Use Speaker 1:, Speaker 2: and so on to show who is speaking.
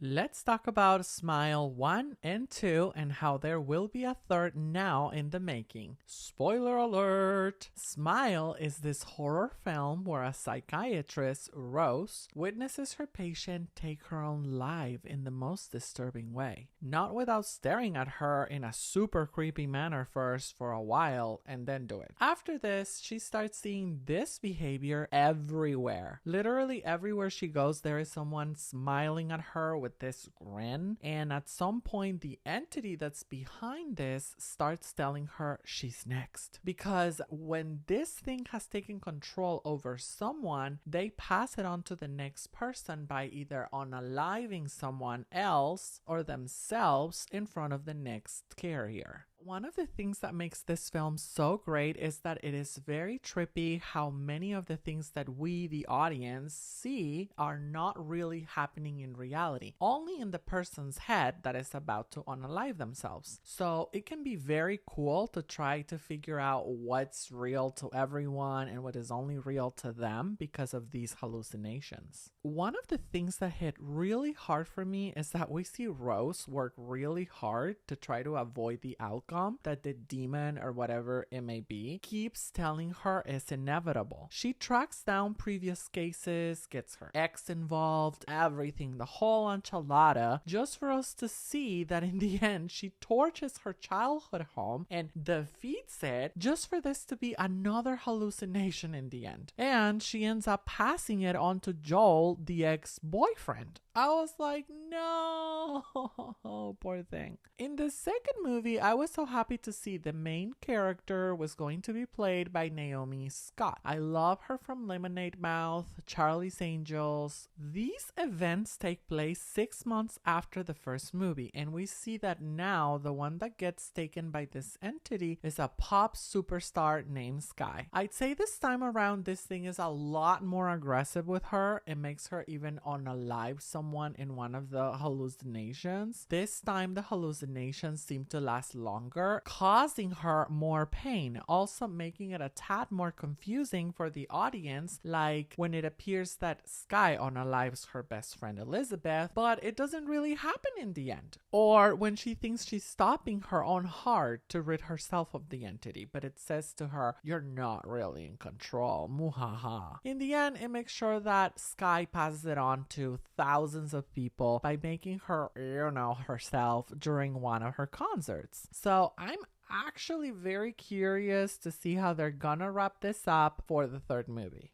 Speaker 1: Let's talk about Smile 1 and 2 and how there will be a third now in the making. Spoiler alert! Smile is this horror film where a psychiatrist, Rose, witnesses her patient take her own life in the most disturbing way. Not without staring at her in a super creepy manner first for a while and then do it. After this, she starts seeing this behavior everywhere. Literally everywhere she goes, there is someone smiling at her with this grin, and at some point the entity that's behind this starts telling her she's next, because when this thing has taken control over someone, they pass it on to the next person by either unaliving someone else or themselves in front of the next carrier. One of the things that makes this film so great is that it is very trippy how many of the things that we, the audience, see are not really happening in reality, only in the person's head that is about to unalive themselves. So it can be very cool to try to figure out what's real to everyone and what is only real to them because of these hallucinations. One of the things that hit really hard for me is that we see Rose work really hard to try to avoid the outcome that the demon or whatever it may be keeps telling her is inevitable. She tracks down previous cases, gets her ex involved, everything, the whole enchilada, just for us to see that in the end she torches her childhood home and defeats it, just for this to be another hallucination in the end. And she ends up passing it on to Joel, the ex-boyfriend. I was like, no, poor thing. In the second movie, I was so happy to see the main character was going to be played by Naomi Scott. I love her from Lemonade Mouth, Charlie's Angels. These events take place 6 months after the first movie, and we see that now the one that gets taken by this entity is a pop superstar named Sky. I'd say this time around, this thing is a lot more aggressive with her. It makes her even unalive someone in one of the hallucinations. This time the hallucinations seem to last longer, causing her more pain, also making it a tad more confusing for the audience, like when it appears that Sky unalives her best friend Elizabeth, but it doesn't really happen in the end. Or when she thinks she's stopping her own heart to rid herself of the entity, but it says to her, you're not really in control, muhaha. In the end, it makes sure that Sky passes it on to thousands of people by making her, herself during one of her concerts. So I'm actually very curious to see how they're gonna wrap this up for the third movie.